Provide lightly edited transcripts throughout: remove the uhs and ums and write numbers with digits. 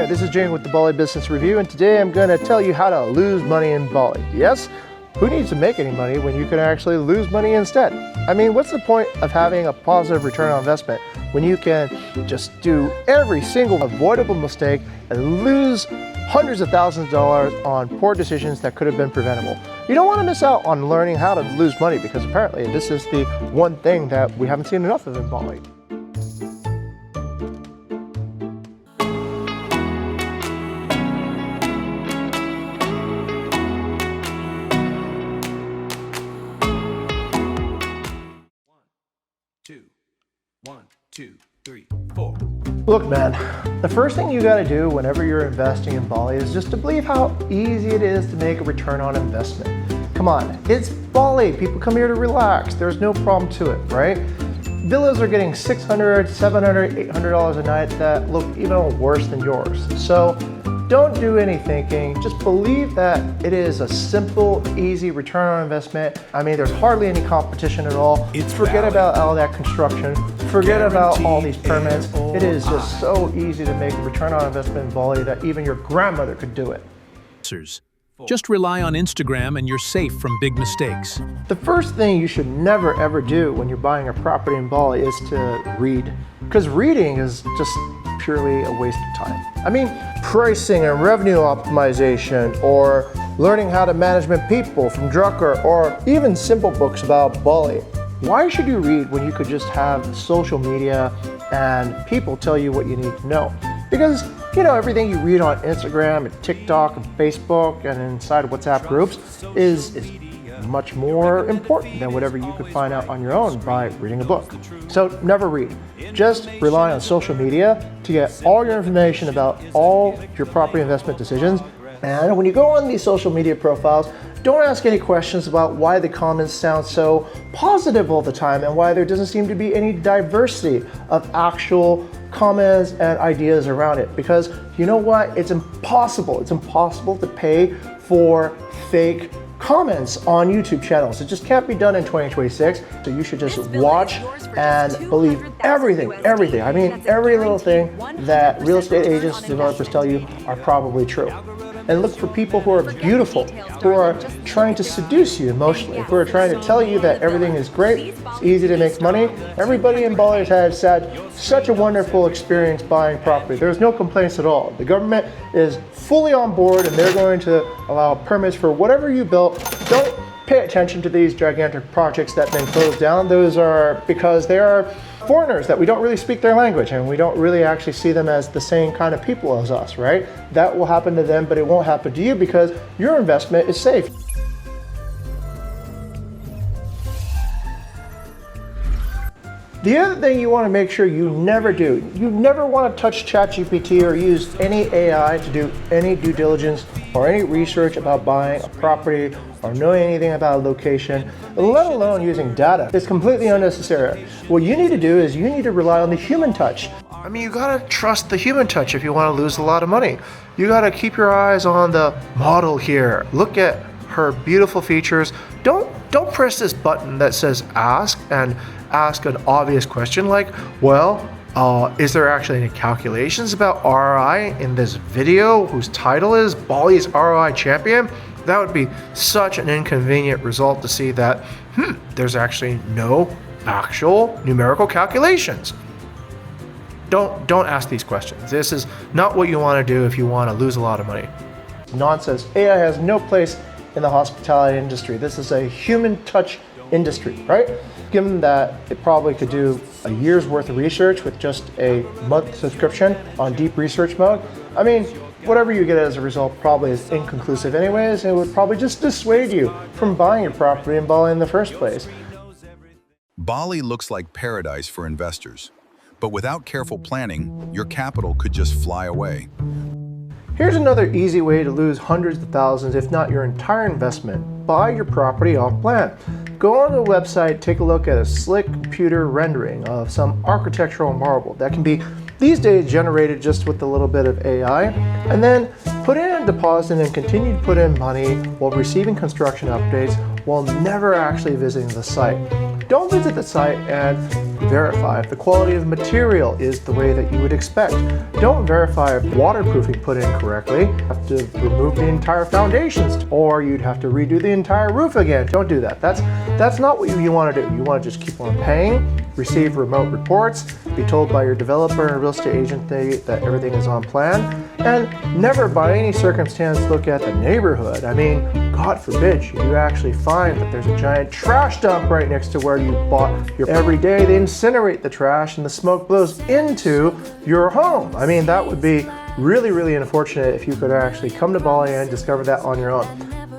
this is Jane with the Bali Business Review, and today I'm going to tell you how to lose money in Bali. Yes? Who needs to make any money when you can actually lose money instead? I mean, what's the point of having a positive return on investment when you can just do every single avoidable mistake and lose hundreds of thousands of dollars on poor decisions that could have been preventable? You don't want to miss out on learning how to lose money, because apparently this is the one thing that we haven't seen enough of in Bali. One, two, three, four. Look, man, the first thing you gotta do whenever you're investing in Bali is just to believe how easy it is to make a return on investment. Come on, it's Bali. People come here to relax. There's no problem to it, right? Villas are getting $600, $700, $800 a night that look even worse than yours. So don't do any thinking. Just believe that it is a simple, easy return on investment. I mean, there's hardly any competition at all. Forget about all that construction. Forget about all these permits. It is just so easy to make a return on investment in Bali that even your grandmother could do it. Just rely on Instagram and you're safe from big mistakes. The first thing you should never ever do when you're buying a property in Bali is to read. Because reading is just purely a waste of time. I mean, pricing and revenue optimization, or learning how to manage people from Drucker, or even simple books about Bali. Why should you read when you could just have social media and people tell you what you need to know? Because, you know, everything you read on Instagram and TikTok and Facebook and inside WhatsApp groups is much more important than whatever you could find out on your own by reading a book. So never read. Just rely on social media to get all your information about all your property investment decisions. And when you go on these social media profiles, don't ask any questions about why the comments sound so positive all the time and why there doesn't seem to be any diversity of actual comments and ideas around it. Because you know what? It's impossible. It's impossible to pay for fake comments on YouTube channels. It just can't be done in 2026. So you should just watch and believe everything. I mean, every little thing that real estate agents and developers tell you are probably true. And look for people who are beautiful, who are trying to seduce you emotionally, who are trying to tell you that everything is great, it's easy to make money. Everybody in Bali has had such a wonderful experience buying property. There's no complaints at all. The government is fully on board and they're going to allow permits for whatever you built. Don't pay attention to these gigantic projects that have been closed down. Those are because they are foreigners that we don't really speak their language and we don't really actually see them as the same kind of people as us, right? That will happen to them, but it won't happen to you because your investment is safe. The other thing you want to make sure you never do, you never want to touch ChatGPT or use any AI to do any due diligence or any research about buying a property or knowing anything about a location, let alone using data. It's completely unnecessary. What you need to do is you need to rely on the human touch. I mean, you gotta trust the human touch if you want to lose a lot of money. You gotta keep your eyes on the model here. Look at her beautiful features. Don't press this button that says ask and ask an obvious question like, well, is there actually any calculations about ROI in this video whose title is Bali's ROI Champion? That would be such an inconvenient result to see that, there's actually no actual numerical calculations. Don't ask these questions. This is not what you want to do if you want to lose a lot of money. Nonsense. AI has no place in the hospitality industry. This is a human touch industry, right? Given that it probably could do a year's worth of research with just a month subscription on deep research mode. I mean, whatever you get as a result probably is inconclusive anyways, and it would probably just dissuade you from buying your property in Bali in the first place. Bali looks like paradise for investors, but without careful planning, your capital could just fly away. Here's another easy way to lose hundreds of thousands, if not your entire investment. Buy your property off plan. Go on the website, take a look at a slick computer rendering of some architectural marble that can be these days generated just with a little bit of AI, and then put in a deposit and continue to put in money while receiving construction updates while never actually visiting the site. Don't visit the site and verify if the quality of material is the way that you would expect. Don't verify if waterproofing put in correctly. You have to remove the entire foundations, or you'd have to redo the entire roof again. Don't do that. That's not what you want to do. You want to just keep on paying, receive remote reports, be told by your developer and real estate agent that everything is on plan, and never by any circumstance look at the neighborhood. I mean, God forbid you actually find that there's a giant trash dump right next to where you bought your every day. They incinerate the trash and the smoke blows into your home. I mean, that would be really, really unfortunate if you could actually come to Bali and discover that on your own.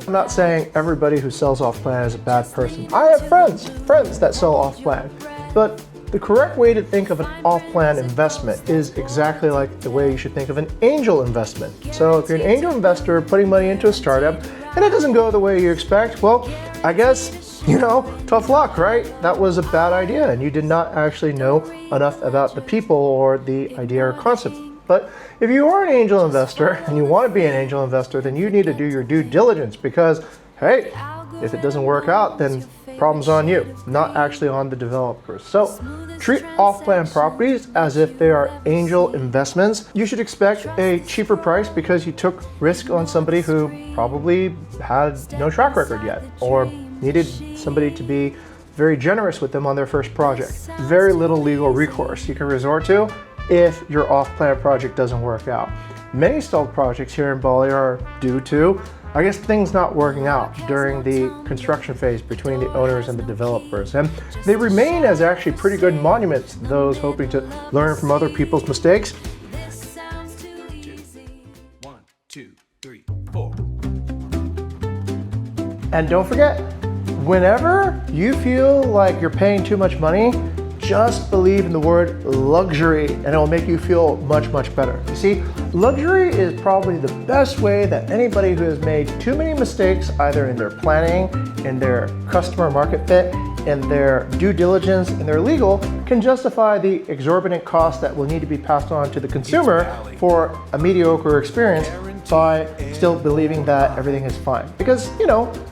I'm not saying everybody who sells off-plan is a bad person. I have friends that sell off-plan, but the correct way to think of an off-plan investment is exactly like the way you should think of an angel investment. So if you're an angel investor putting money into a startup and it doesn't go the way you expect, well, I guess, tough luck, right? That was a bad idea and you did not actually know enough about the people or the idea or concept. But if you are an angel investor and you want to be an angel investor, then you need to do your due diligence because, hey, if it doesn't work out, then problem's on you, not actually on the developers. So treat off-plan properties as if they are angel investments. You should expect a cheaper price because you took risk on somebody who probably had no track record yet or needed somebody to be very generous with them on their first project. Very little legal recourse you can resort to if your off-plan project doesn't work out. Many stalled projects here in Bali are due to, things not working out during the construction phase between the owners and the developers. And they remain as actually pretty good monuments to those hoping to learn from other people's mistakes. 1, 2, 3, 4. And don't forget, whenever you feel like you're paying too much money, just believe in the word luxury and it will make you feel much, much better. You see, luxury is probably the best way that anybody who has made too many mistakes, either in their planning, in their customer market fit, in their due diligence, in their legal, can justify the exorbitant cost that will need to be passed on to the consumer for a mediocre experience by still believing that everything is fine. Because,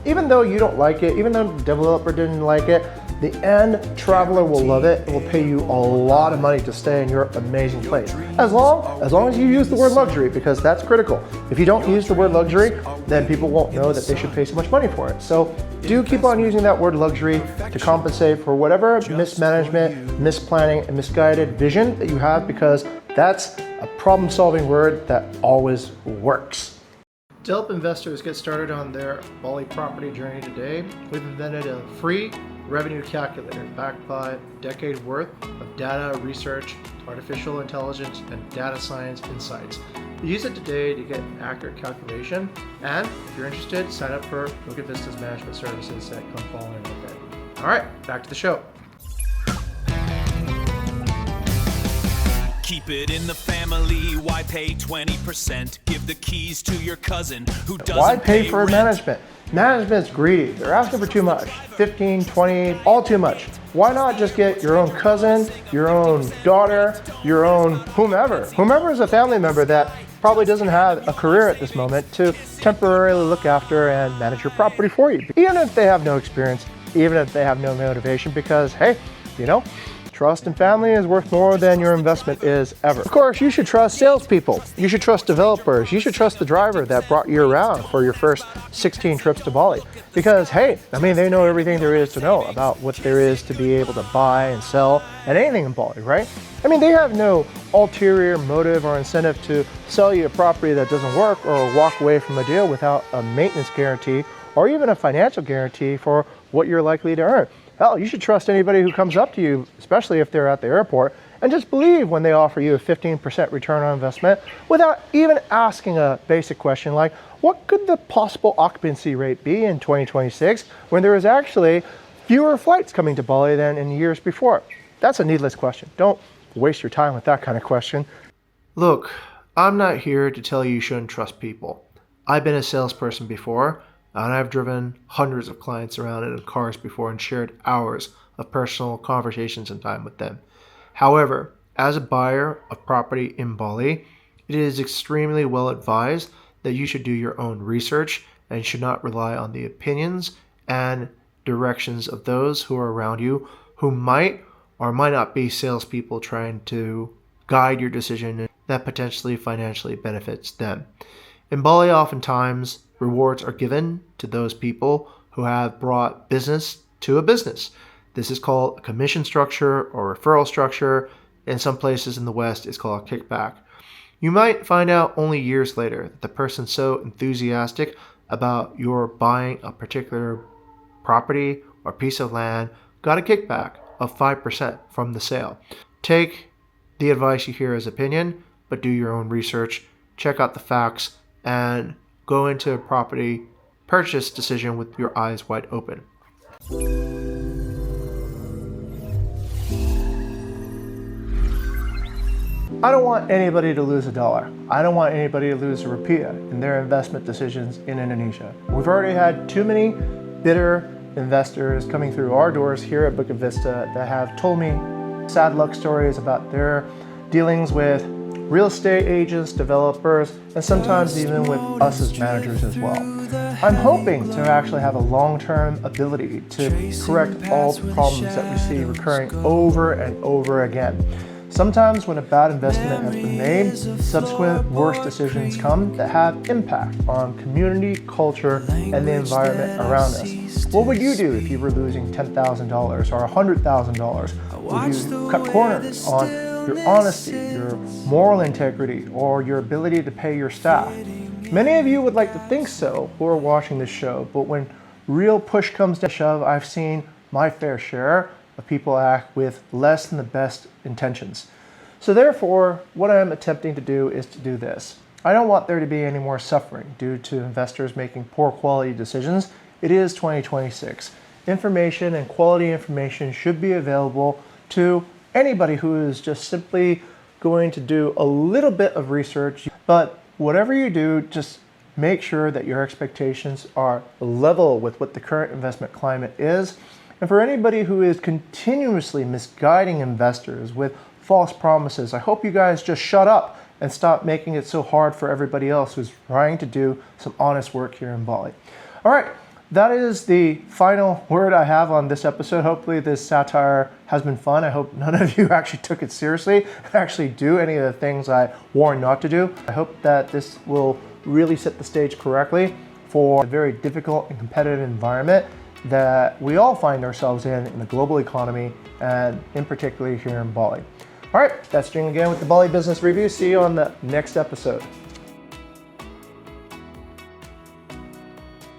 even though you don't like it, even though the developer didn't like it, the end traveler will love it. It will pay you a lot of money to stay in your amazing place. As long as you use the word luxury, because that's critical. If you don't use the word luxury, then people won't know that they should pay so much money for it. So do keep on using that word luxury to compensate for whatever mismanagement, misplanning, and misguided vision that you have, because that's a problem-solving word that always works. To help investors get started on their Bali property journey today, we've invented a free revenue calculator backed by a decade worth of data research, artificial intelligence, and data science insights. Use it today to get an accurate calculation. And if you're interested, sign up for Bukit Vista's management services that come following with it. All right, back to the show. Keep it in the family. Why pay 20%? Give the keys to your cousin who doesn't Why pay for rent. management? Management's greedy. They're asking for too much. 15, 20, all too much. Why not just get your own cousin, your own daughter, your own whomever? Whomever is a family member that probably doesn't have a career at this moment to temporarily look after and manage your property for you. Even if they have no experience, even if they have no motivation, because hey, trust and family is worth more than your investment is ever. Of course, you should trust salespeople. You should trust developers. You should trust the driver that brought you around for your first 16 trips to Bali. Because hey, they know everything there is to know about what there is to be able to buy and sell and anything in Bali, right? They have no ulterior motive or incentive to sell you a property that doesn't work or walk away from a deal without a maintenance guarantee or even a financial guarantee for what you're likely to earn. Hell, you should trust anybody who comes up to you, especially if they're at the airport, and just believe when they offer you a 15% return on investment without even asking a basic question like, what could the possible occupancy rate be in 2026 when there is actually fewer flights coming to Bali than in years before? That's a needless question. Don't waste your time with that kind of question. Look, I'm not here to tell you shouldn't trust people. I've been a salesperson before, and I've driven hundreds of clients around in cars before and shared hours of personal conversations and time with them. However, as a buyer of property in Bali, it is extremely well advised that you should do your own research and should not rely on the opinions and directions of those who are around you who might or might not be salespeople trying to guide your decision that potentially financially benefits them. In Bali, oftentimes rewards are given to those people who have brought business to a business. This is called a commission structure or referral structure. In some places in the West, it's called a kickback. You might find out only years later that the person so enthusiastic about your buying a particular property or piece of land got a kickback of 5% from the sale. Take the advice you hear as opinion, but do your own research, check out the facts, and go into a property purchase decision with your eyes wide open. I don't want anybody to lose $1. I don't want anybody to lose a rupiah in their investment decisions in Indonesia. We've already had too many bitter investors coming through our doors here at Bukit Vista that have told me sad luck stories about their dealings with real estate agents, developers, and sometimes even with us as managers as well. I'm hoping to actually have a long-term ability to correct all the problems that we see recurring over and over again. Sometimes when a bad investment has been made, subsequent worse decisions come that have impact on community, culture, and the environment around us. What would you do if you were losing $10,000 or $100,000? Would you cut corners on your honesty, your moral integrity, or your ability to pay your staff? Many of you would like to think so who are watching this show, but when real push comes to shove, I've seen my fair share of people act with less than the best intentions. So therefore, what I'm attempting to do is to do this. I don't want there to be any more suffering due to investors making poor quality decisions. It is 2026. Information and quality information should be available to anybody who is just simply going to do a little bit of research. But whatever you do, just make sure that your expectations are level with what the current investment climate is. And for anybody who is continuously misguiding investors with false promises, I hope you guys just shut up and stop making it so hard for everybody else who's trying to do some honest work here in Bali. All right, that is the final word I have on this episode. Hopefully this satire has been fun. I hope none of you actually took it seriously and actually do any of the things I warned not to do. I hope that this will really set the stage correctly for a very difficult and competitive environment that we all find ourselves in the global economy, and in particular here in Bali. All right, that's Jing again with the Bali Business Review. See you on the next episode.